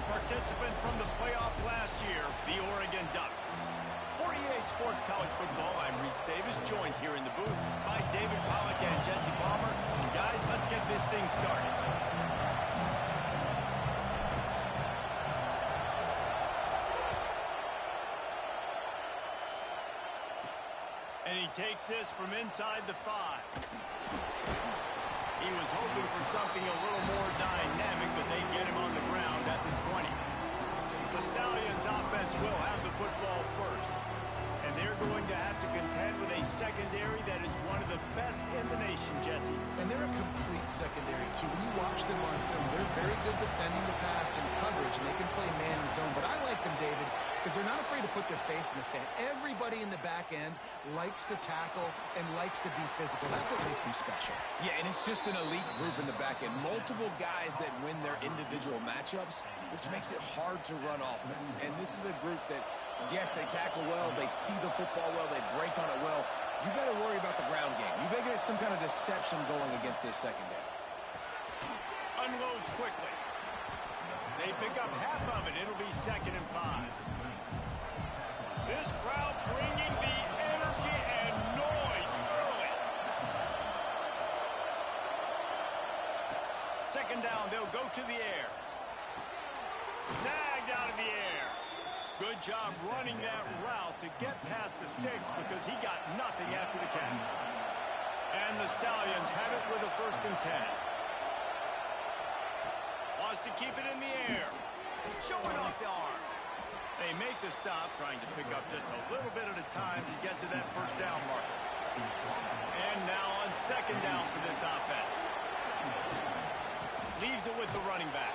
participant from the playoff last year, the Oregon Ducks. For EA Sports College Football, I'm Reese Davis, joined here in the booth by David Pollack and Jesse Palmer. And guys, let's get this thing started. And he takes this from inside the 5. He was hoping for something a little more dynamic, but they get him on the ground at the 20. The Stallions offense will have the football first. And they're going to have to contend with a secondary that is one of the best in the nation, Jesse. And they're a complete secondary, too. When you watch them on film, they're very good defending the pass and coverage, and they can play man and zone. But I like them, David, because they're not afraid to put their face in the fan. Everybody in the back end likes to tackle and likes to be physical. That's what makes them special. Yeah, and it's just an elite group in the back end. Multiple guys that win their individual matchups, which makes it hard to run offense. And this is a group that, yes, they tackle well, they see the football well, they break on it well. You better worry about the ground game. You better get some kind of deception going against this secondary. Unloads quickly. They pick up half of it. It'll be 2nd and 5. This crowd bringing the energy and noise early. 2nd down, they'll go to the air. Snagged out of the air. Good job running that route to get past the sticks because he got nothing after the catch. And the Stallions have it with a 1st and 10. Wants to keep it in the air. Showing off the arms. They make the stop, trying to pick up just a little bit at a time to get to that 1st down marker. And now on 2nd down for this offense. Leaves it with the running back.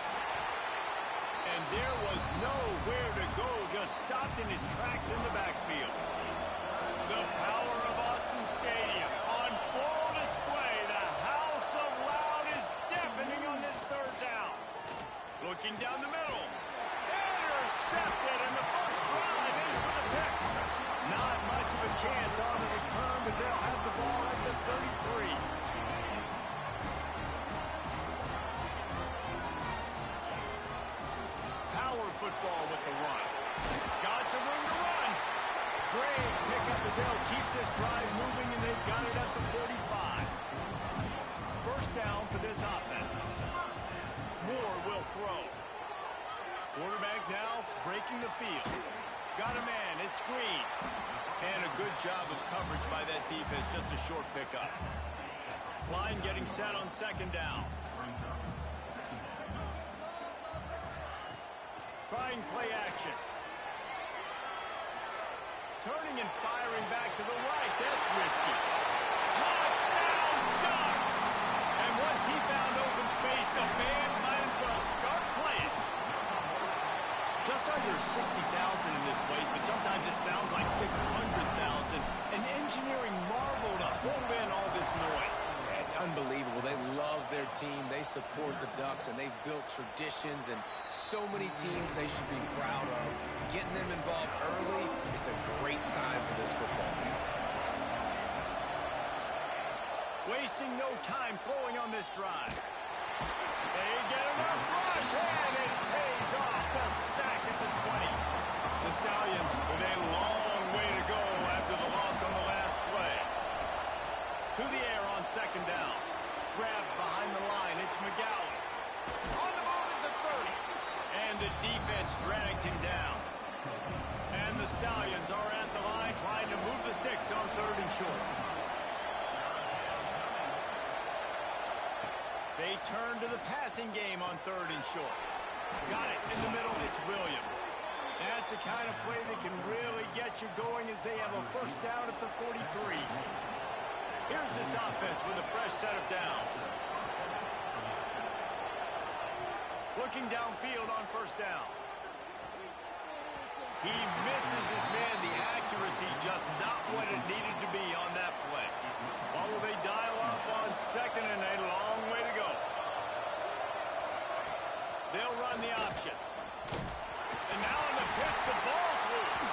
And there was nowhere to go, just stopped in his tracks in the backfield. The power of Autzen Stadium on full display. The house of loud is deafening on this 3rd down. Looking down the middle. Intercepted, and the first drive ends with a pick. Not much of a chance on the return, but they'll have the ball at the 33. Football with the run. Got some room to run. Great pickup as they'll keep this drive moving, and they've got it at the 45. 1st down for this offense. Moore will throw. Quarterback now breaking the field. Got a man. It's Green. And a good job of coverage by that defense. Just a short pickup. Line getting set on 2nd down. Trying play action. Turning and firing back to the right. That's risky. Touchdown, Ducks! And once he found open space, the band might as well start playing. Just under 60,000 in this place, but sometimes it sounds like 600,000. An engineering marvel to hold in all this noise. It's unbelievable. They love their team. They support the Ducks, and they've built traditions and so many teams they should be proud of. Getting them involved early is a great sign for this football team. Wasting no time throwing on this drive. They get enough rush, and it pays off. The sack at the 20. The Stallions with a long way to go after the loss on the last play. To the air on 2nd down. Grabbed behind the line. It's McGowan. On the move at the 30. And the defense drags him down. And the Stallions are at the line trying to move the sticks on 3rd and short. They turn to the passing game on 3rd and short. Got it in the middle. It's Williams. That's the kind of play that can really get you going as they have a 1st down at the 43. Here's this offense with a fresh set of downs. Looking downfield on 1st down. He misses his man. The accuracy just not what it needed to be on that play. What will they dial up on 2nd and a long way to go? They'll run the option. And now in the pitch, the ball's loose.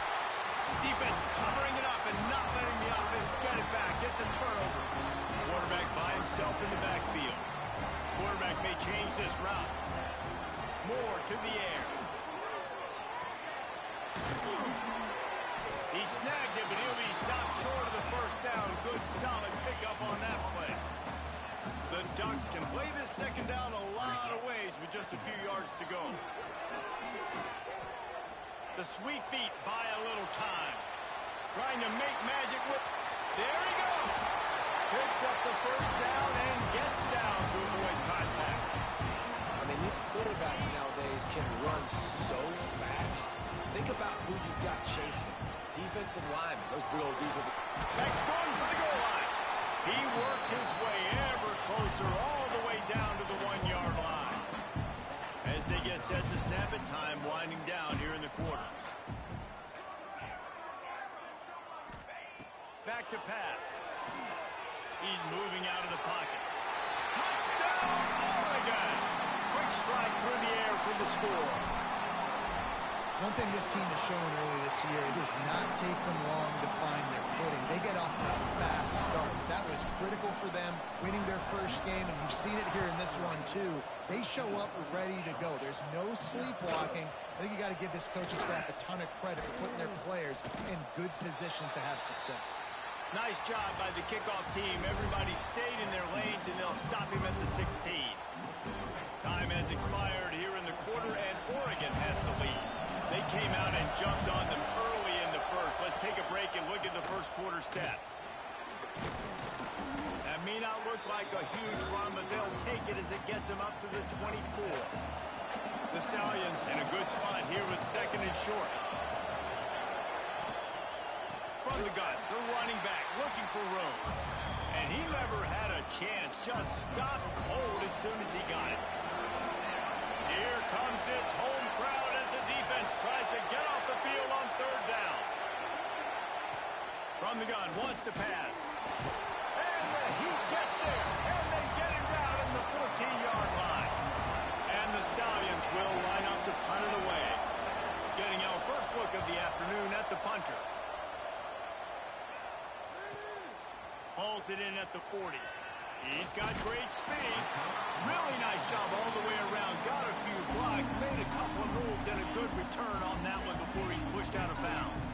Defense covering it up and not letting the offense get it back. It's a turnover. Quarterback by himself in the backfield. Quarterback may change this route. Moore to the air. He snagged it, but he'll be stopped short of the first down. Good, solid pickup on that play. The Ducks can play this second down a lot of ways with just a few yards to go. The sweet feet buy a little time. Trying to make magic with... There he goes! Picks up the first down and gets down to avoid contact. I mean, these quarterbacks nowadays can run so fast. Think about who you've got chasing him. Defensive linemen, those big old defensive... Beck's going for the goal line. He works his way ever closer all the way down to the 1-yard line. As they get set to snap it, time winding down here in the quarter. Back to pass. He's moving out of the pocket. Touchdown, Oregon! Quick strike through the air for the score. One thing this team has shown early this year, it does not take them long to find their footing. They get off to fast starts. That was critical for them, winning their first game, and you've seen it here in this one too. They show up ready to go. There's no sleepwalking. I think you got to give this coaching staff a ton of credit for putting their players in good positions to have success. Nice job by the kickoff team. Everybody stayed in their lanes, and they'll stop him at the 16. Time has expired here in the quarter, and Oregon has the lead. They came out and jumped on them early in the first. Let's take a break and look at the first quarter stats. That may not look like a huge run, but they'll take it as it gets them up to the 24. The Stallions in a good spot here with second and short. From the gun, the running back looking for room. And he never had a chance. Just stopped cold as soon as he got it. Here comes this home crowd as the defense tries to get off the field on third down. From the gun, wants to pass. And the Heat gets there. And they get him down at the 14-yard line. And the Stallions will line up to punt it away. Getting our first look of the afternoon at the punter. Hauls it in at the 40. He's got great speed. Really nice job all the way around. Got a few blocks, made a couple of moves, and a good return on that one before he's pushed out of bounds.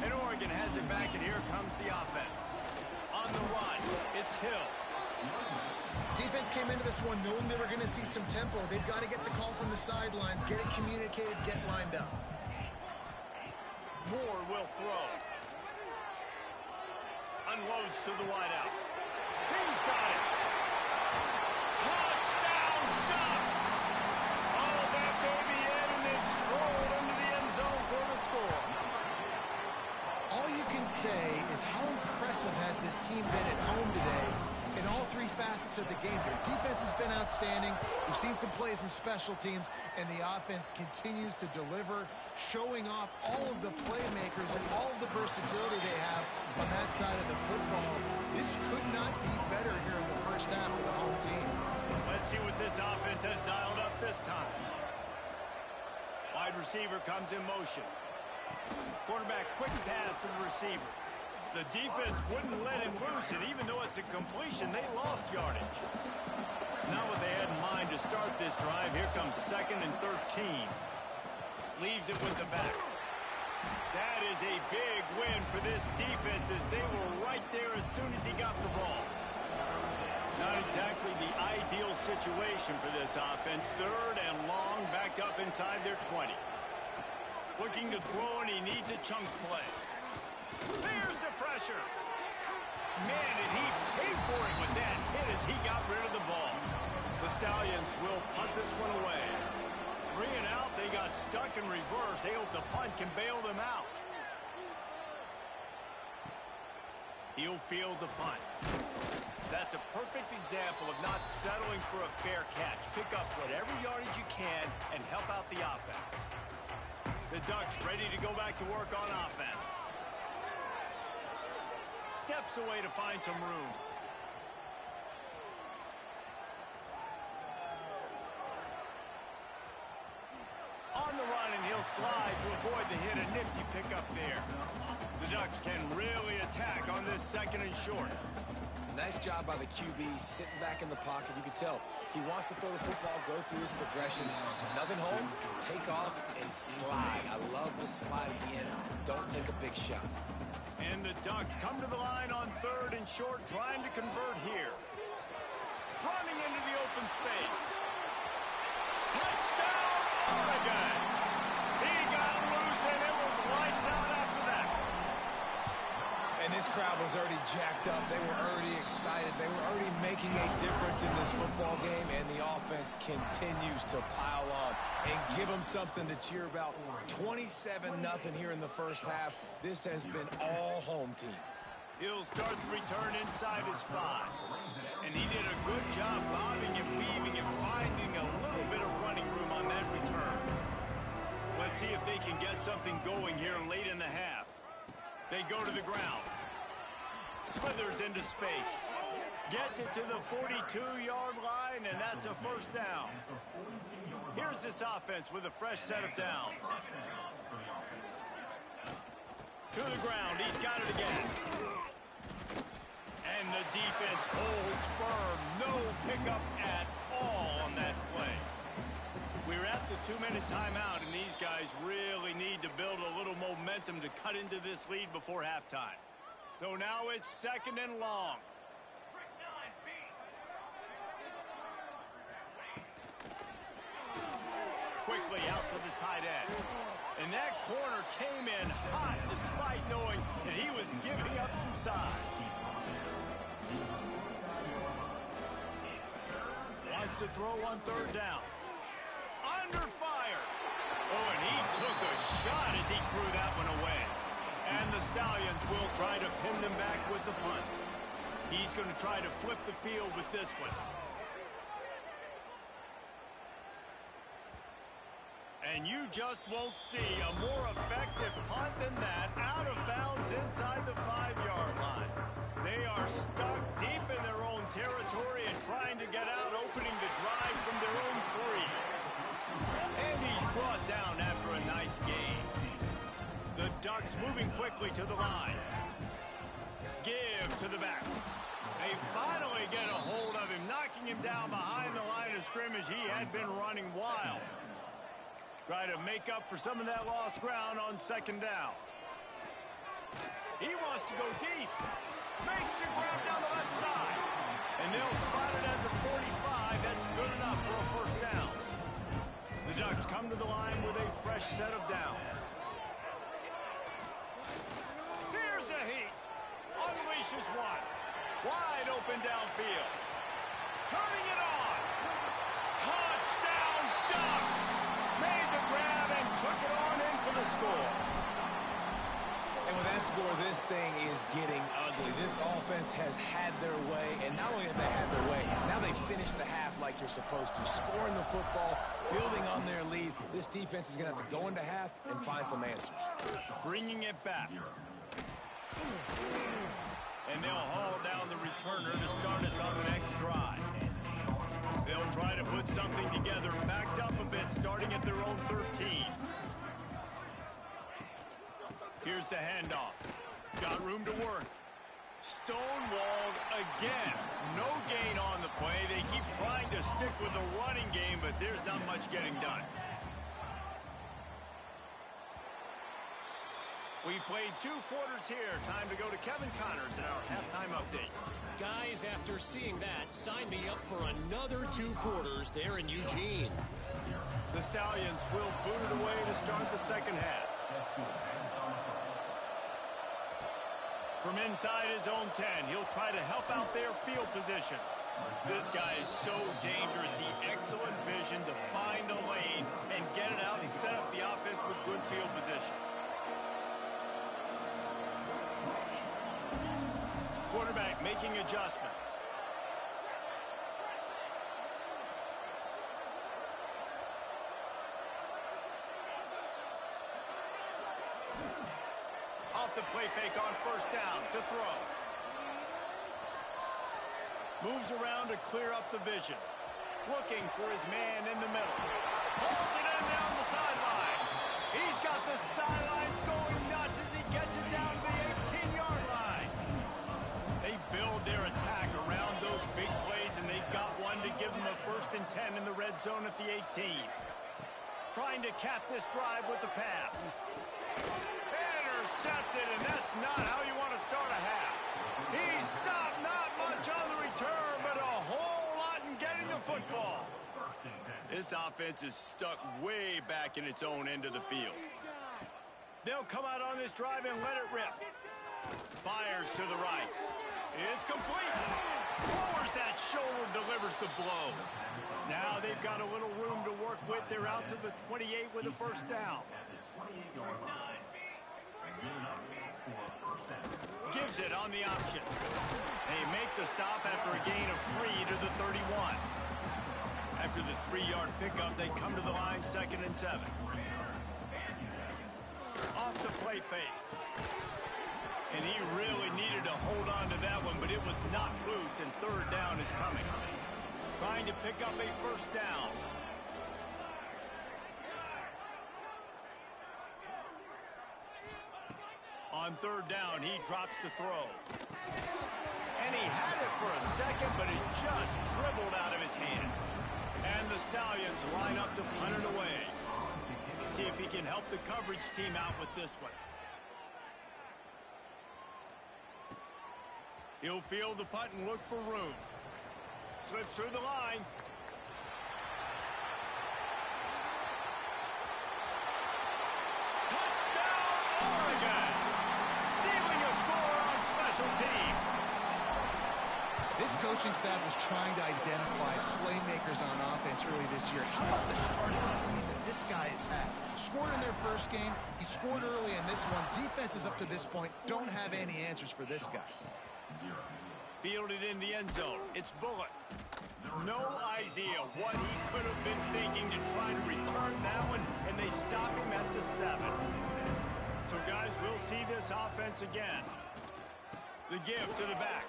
And Oregon has it back, and here comes the offense. On the run, it's Hill. Defense came into this one knowing they were going to see some tempo. They've got to get the call from the sidelines, get it communicated, get lined up. Moore will throw. Unloads to the wideout. He's got it. Touchdown, Ducks! Oh, that baby in and then strolled into the end zone for the score. All you can say is how impressive has this team been at home today in all three facets of the game. Their defense has been outstanding. We've seen some plays in special teams, and the offense continues to deliver, showing off all of the playmakers and all of the versatility they have on that side of the football. This could not be better here in the first half for the home team. Let's see what this offense has dialed up this time. Wide receiver comes in motion. Quarterback quick pass to the receiver. The defense wouldn't let him loose, and even though it's a completion, they lost yardage. Not what they had in mind to start this drive. Here comes 2nd and 13. Leaves it with the back. That is a big win for this defense as they were right there as soon as he got the ball. Not exactly the ideal situation for this offense. 3rd and long, backed up inside their 20. Looking to throw, and he needs a chunk play. There's the pressure. Man, did he pay for it with that hit as he got rid of the ball. The Stallions will punt this one away. 3 and out, they got stuck in reverse. They hope the punt can bail them out. He'll field the punt. That's a perfect example of not settling for a fair catch. Pick up whatever yardage you can and help out the offense. The Ducks ready to go back to work on offense. Steps away to find some room. On the run, and he'll slide to avoid the hit. A nifty pickup there. The Ducks can really attack on this 2nd and short. Nice job by the QB, sitting back in the pocket. You can tell he wants to throw the football, go through his progressions. Nothing home, take off, and slide. I love the slide at the end. Don't take a big shot. And the Ducks come to the line on 3rd and short, trying to convert here. Running into the open space. Touchdown, Oregon! He got loose, and it was lights out after that. And this crowd was already jacked up. They were already excited. They were already making a difference in this football game, and the offense continues to pile on and give them something to cheer about. 27-0 here in the first half. This has been all home team. He'll start the return inside his 5. And he did a good job bobbing and weaving and finding a little bit of running room on that return. Let's see if they can get something going here late in the half. They go to the ground. Slithers into space. Gets it to the 42-yard line, and that's a first down. Here's this offense with a fresh set of downs. To the ground. He's got it again. And the defense holds firm. No pickup at all on that play. We're at the 2-minute timeout, and these guys really need to build a little momentum to cut into this lead before halftime. So now it's 2nd and long. Quickly out to the tight end. And that corner came in hot despite knowing that he was giving up some size. Wants to throw on 3rd down. Under fire. Oh, and he took a shot as he threw that one away. And the Stallions will try to pin them back with the punt. He's going to try to flip the field with this one. And you just won't see a more effective punt than that, out of bounds inside the 5-yard line. They are stuck deep in their own territory and trying to get out, opening the drive from their own 3. And he's brought down after a nice gain. The Ducks moving quickly to the line. Give to the back. They finally get a hold of him, knocking him down behind the line of scrimmage. He had been running wild. Try to make up for some of that lost ground on 2nd down. He wants to go deep. Makes the grab down the left side. And they'll spot it at the 45. That's good enough for a first down. The Ducks come to the line with a fresh set of downs. Here's a heat. Unleashes one. Wide open downfield. Turning it on. Touchdown Ducks. Made the grab and took it on in for the score. And with that score, this thing is getting ugly. This offense has had their way, and not only have they had their way, now they finish the half like you're supposed to. Scoring the football, building on their lead. This defense is going to have to go into half and find some answers. Bringing it back. And they'll haul down the returner to start us on the next drive. They'll try to put something together, backed up a bit, starting at their own 13. Here's the handoff. Got room to work. Stonewalled again. No gain on the play. They keep trying to stick with the running game, but there's not much getting done. We've played 2 quarters here. Time to go to Kevin Connors in our halftime update. Guys, after seeing that, sign me up for another 2 quarters there in Eugene. The Stallions will boot it away to start the second half. From inside his own 10, he'll try to help out their field position. This guy is so dangerous. The excellent vision to find a lane and get it out and set up the offense with good field position. Quarterback making adjustments. Off the play fake on first down to throw. Moves around to clear up the vision. Looking for his man in the middle. Pulls it in down the sideline. He's got the sideline going nuts as he gets it down to the 18-yard line. They build their attack first and 10 in the red zone at the 18. Trying to cap this drive with the pass. Intercepted, and that's not how you want to start a half. He stopped not much on the return, but a whole lot in getting the football. This offense is stuck way back in its own end of the field. They'll come out on this drive and let it rip. Fires to the right. It's complete. Lowers that shoulder, delivers the blow. Now they've got a little room to work with. They're out to the 28 with a first down. Gives it on the option. They make the stop after a gain of 3 to the 31. After the 3-yard pickup, they come to the line 2nd and 7. Off the play fake. And he really needed to hold on to that one, but it was not loose, and 3rd down is coming. Trying to pick up a first down. On 3rd down, he drops to throw. And he had it for a second, but it just dribbled out of his hands. And the Stallions line up to punt it away. Let's see if he can help the coverage team out with this one. He'll field the punt and look for room. Slips through the line. Touchdown, Oregon! Stealing a score on special teams. This coaching staff was trying to identify playmakers on offense early this year. How about the start of the season this guy has had? Scored in their first game. He scored early in this one. Defenses up to this point don't have any answers for this guy. Fielded in the end zone. It's Bullock. No idea what he could have been thinking to try to return that one, and they stop him at the 7. So, guys, we'll see this offense again. The give to the back.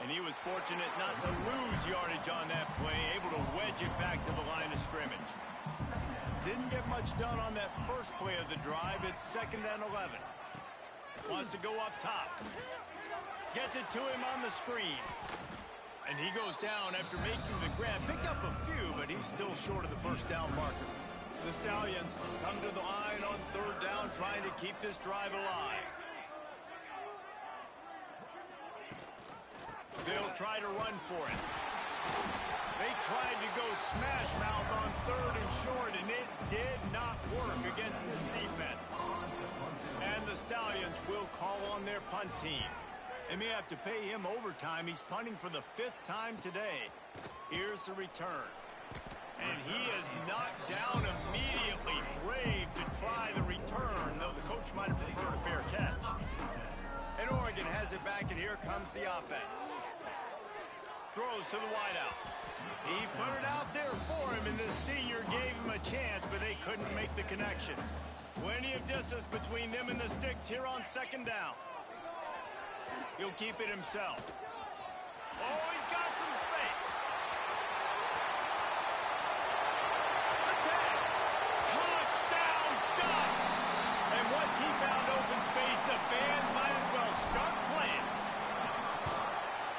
And he was fortunate not to lose yardage on that play, able to wedge it back to the line of scrimmage. Didn't get much done on that first play of the drive. It's 2nd and 11. Wants to go up top. Gets it to him on the screen. And he goes down after making the grab. Picked up a few, but he's still short of the first down marker. The Stallions come to the line on 3rd down, trying to keep this drive alive. They'll try to run for it. They tried to go smash mouth on 3rd and short, and it did not work against this defense. And the Stallions will call on their punt team. They may have to pay him overtime. He's punting for the 5th time today. Here's the return. And he is knocked down immediately. Brave to try the return, though the coach might have preferred a fair catch. And Oregon has it back, and here comes the offense. Throws to the wideout. He put it out there for him, and the senior gave him a chance, but they couldn't make the connection. Plenty of distance between them and the sticks here on 2nd down. He'll keep it himself. Oh, he's got some space. Attack. Touchdown, Ducks. And once he found open space, the band might as well start playing.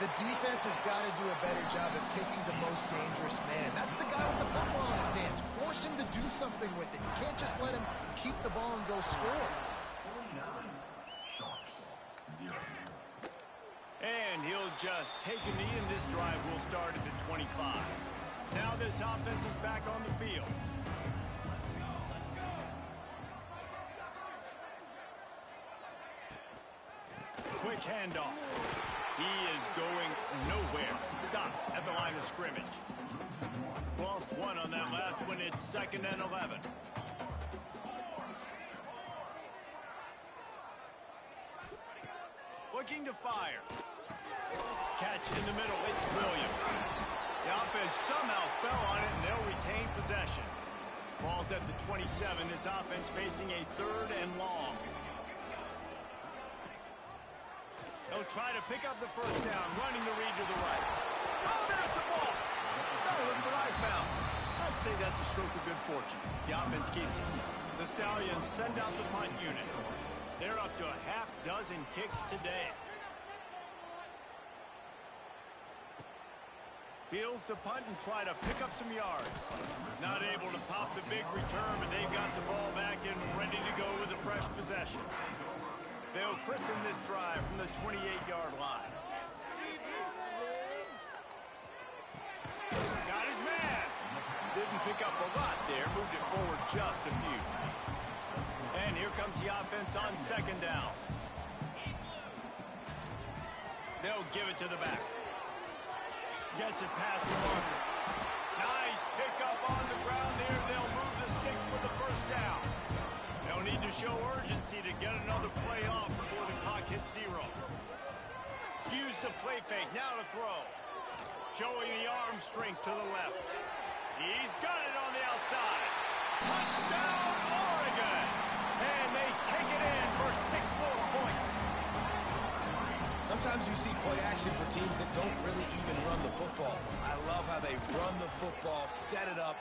The defense has got to do a better job of taking the most dangerous man. That's the guy with the football in his hands. Force him to do something with it. You can't just let him keep the ball and go score. And he'll just take a knee, and this drive will start at the 25. Now this offense is back on the field. Quick handoff. He is going nowhere. Stop at the line of scrimmage. Lost one on that last one. It's 2nd and 11. Looking to fire. Catch in the middle. It's Williams. The offense somehow fell on it, and they'll retain possession. Ball's at the 27. This offense facing a 3rd and long. They'll try to pick up the first down, running the read to the right. Oh, there's the ball. No, look what I found. I'd say that's a stroke of good fortune. The offense keeps it. The Stallions send out the punt unit. They're up to a half dozen kicks today. Fields to punt and try to pick up some yards. Not able to pop the big return, but they've got the ball back and ready to go with a fresh possession. They'll christen this drive from the 28-yard line. Got his man. Didn't pick up a lot there. Moved it forward just a few. And here comes the offense on second down. They'll give it to the back. Gets it past the marker. Nice pickup on the ground there. They'll move the sticks for the first down. They'll need to show urgency to get another play off before the clock hits 0. Use the play fake. Now to throw. Showing the arm strength to the left. He's got it on the outside. Touchdown, Oregon! And they take it in for 6 more points. Sometimes you see play action for teams that don't really even run the football. I love how they run the football, set it up,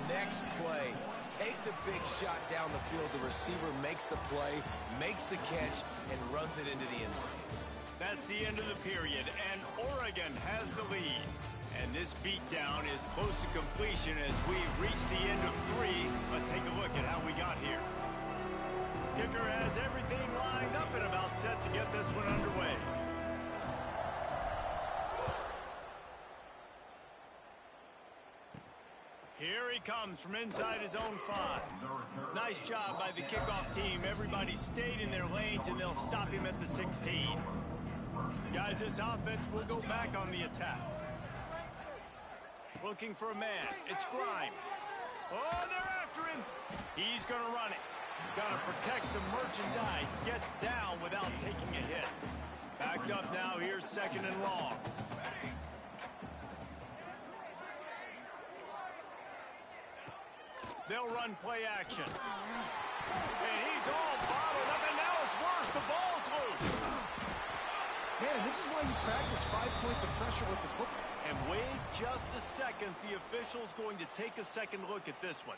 next play, take the big shot down the field. The receiver makes the play, makes the catch, and runs it into the end zone. That's the end of the period, and Oregon has the lead. And this beatdown is close to completion as we reach the end of 3. Let's take a look at how we got here. Kicker has everything lined up and about set to get this one underway. Here he comes from inside his own 5. Nice job by the kickoff team. Everybody stayed in their lanes, and they'll stop him at the 16. Guys, this offense will go back on the attack. Looking for a man. It's Grimes. Oh, they're after him. He's going to run it. Got to protect the merchandise. Gets down without taking a hit. Backed up now. Here's 2nd and long. They'll run play action. And he's all bottled up, and now it's worse. The ball's loose. Man, this is why you practice 5 points of pressure with the football. And wait just a second. The official's going to take a second look at this one.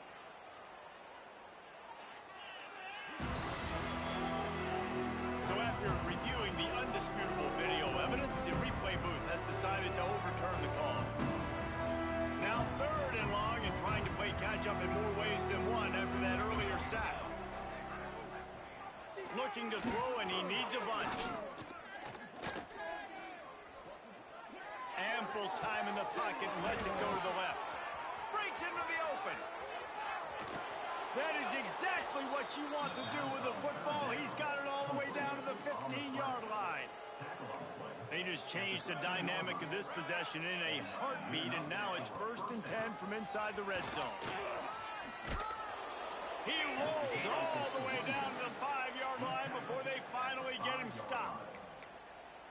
So after reviewing the undisputable video evidence, the replay booth has decided to overturn the call. Now 3rd and long, and trying to play catch-up in more ways than one after that earlier sack. Looking to throw, and he needs a bunch. Ample time in the pocket and lets it go to the left. Breaks into the open. That is exactly what you want to do with the football. He's got it all the way down to the 15-yard line. They just changed the dynamic of this possession in a heartbeat, and now it's 1st and 10 from inside the red zone. He rolls all the way down to the 5-yard line before they finally get him stopped.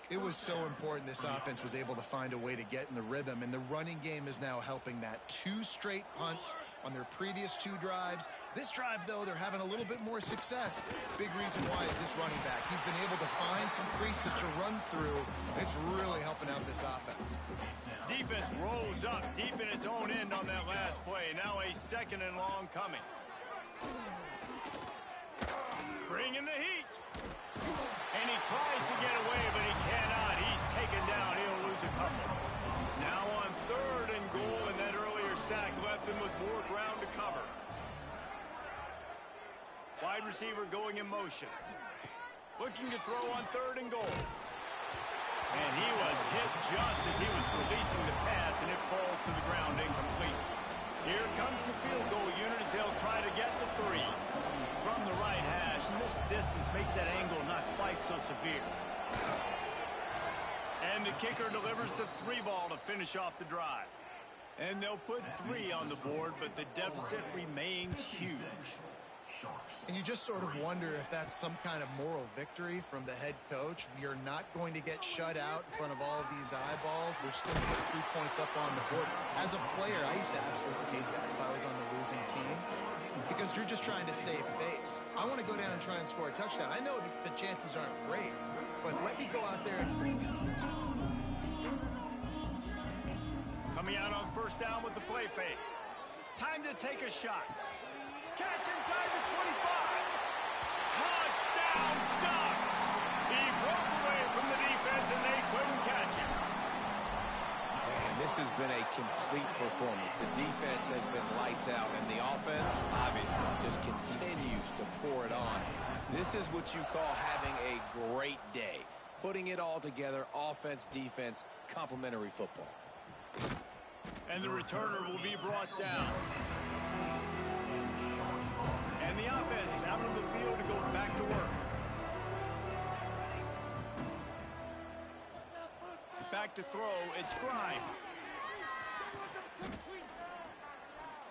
It was so important this offense was able to find a way to get in the rhythm, and the running game is now helping that. 2 straight punts on their previous 2 drives. This drive, though, they're having a little bit more success. Big reason why is this running back. He's been able to find some creases to run through, and it's really helping out this offense. Defense rose up deep in its own end on that last play. Now a 2nd and long coming. Bringing the heat. And he tries to get away, but he cannot. He's taken down. He'll lose a couple. Now on 3rd and goal, and that earlier sack left him with more ground to cover. Wide receiver going in motion. Looking to throw on 3rd and goal. And he was hit just as he was releasing the pass, and it falls to the ground incomplete. Here comes the field goal unit as they'll try to get the 3. From the right hash, and this distance makes that angle not quite so severe. And the kicker delivers the 3 ball to finish off the drive. And they'll put 3 on the board, but the deficit remains huge. And you just sort of wonder if that's some kind of moral victory from the head coach. You're not going to get shut out in front of all of these eyeballs. We're still going to put 3 points up on the board. As a player, I used to absolutely hate that if I was on the losing team, because you're just trying to save face. I want to go down and try and score a touchdown. I know the chances aren't great, but let me go out there and compete. Coming out on 1st down with the play fake. Time to take a shot. Catch inside the 25. Touchdown, Ducks! He broke away from the defense, and they couldn't catch him. And This has been a complete performance. The defense has been lights out, and the offense, obviously, just continues to pour it on. This is what you call having a great day. Putting it all together, offense, defense, complementary football. And the returner will be brought down. And the offense out on the field to go back to work. Back to throw, it's Grimes.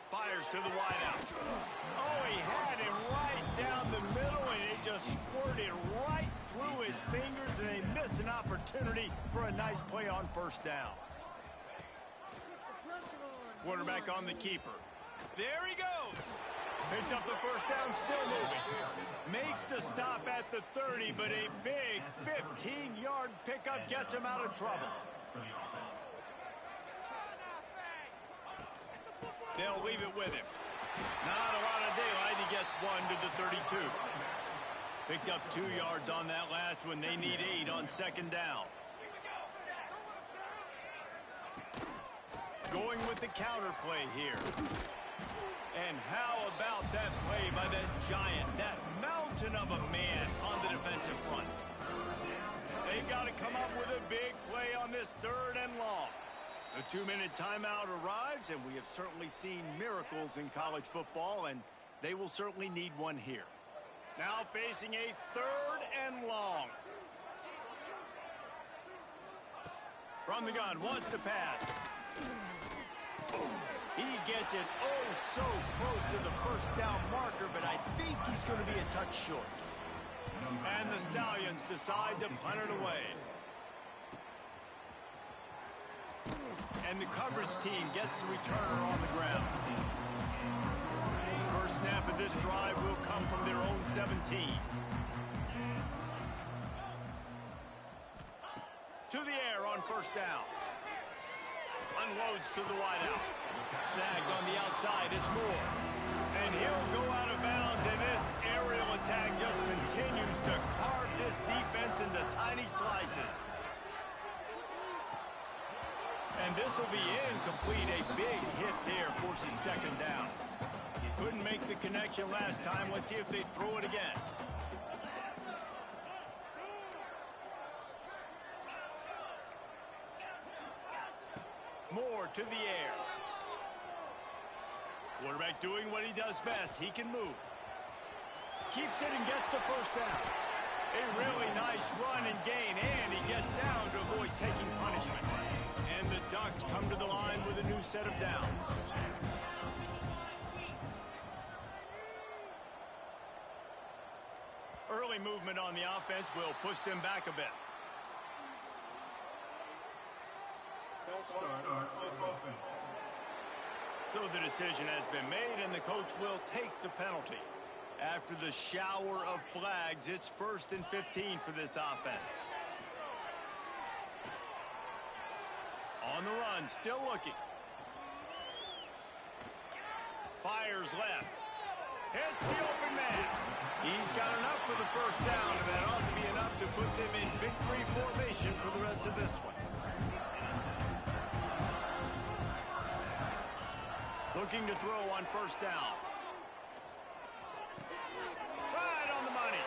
Fires to the wideout. Oh, he had him right down the middle, and it just squirted right through his fingers, and they miss an opportunity for a nice play on first down. Quarterback on the keeper. There he goes. Picks up the first down, still moving. Makes the stop at the 30, but a big 15-yard pickup gets him out of trouble. They'll leave it with him. Not a lot of daylight. He gets 1 to the 32. Picked up 2 yards on that last one. They need 8 on second down. Going with the counter play here. And how about that play by that giant, that mountain of a man on the defensive front? They've got to come up with a big play on this 3rd and long. The 2-minute timeout arrives, and we have certainly seen miracles in college football, and they will certainly need one here. Now facing a 3rd and long. From the gun, wants to pass. He gets it oh so close to the first down marker, but I think he's going to be a touch short. And the Stallions decide to punt it away. And the coverage team gets the returner on the ground. First snap of this drive will come from their own 17. To the air on first down. Unloads to the wideout. Snagged on the outside, it's Moore. And he'll go out of bounds, and this aerial attack just continues to carve this defense into tiny slices. And this will be incomplete. A big hit there forces second down. Couldn't make the connection last time. Let's see if they throw it again. Moore to the air. Quarterback doing what he does best. He can move. Keeps it and gets the first down. A really nice run and gain, and he gets down to avoid taking punishment. And the Ducks come to the line with a new set of downs. Early movement on the offense will push them back a bit. So the decision has been made, and the coach will take the penalty. After the shower of flags, it's 1st and 15 for this offense. On the run, still looking. Fires left. Hits the open man. He's got enough for the first down, and that ought to be enough to put them in victory formation for the rest of this one. Looking to throw on first down. Right on the money.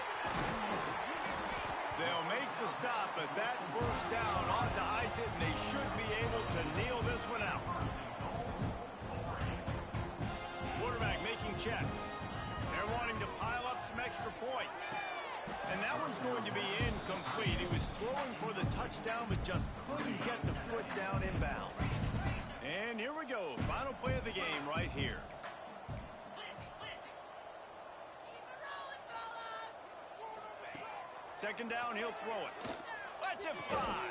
They'll make the stop, but that first down ought to ice it, and they should be able to kneel this one out. Quarterback making checks. They're wanting to pile up some extra points. And that one's going to be incomplete. He was throwing for the touchdown, but just couldn't get the foot down inbounds. And here we go. Final play of the game right here. Second down, he'll throw it. Let's it fly.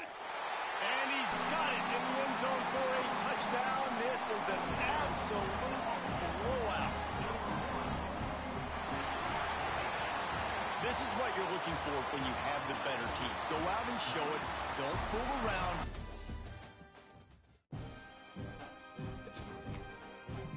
And he's got it in the end zone for a touchdown. This is an absolute blowout. This is what you're looking for when you have the better team. Go out and show it. Don't fool around.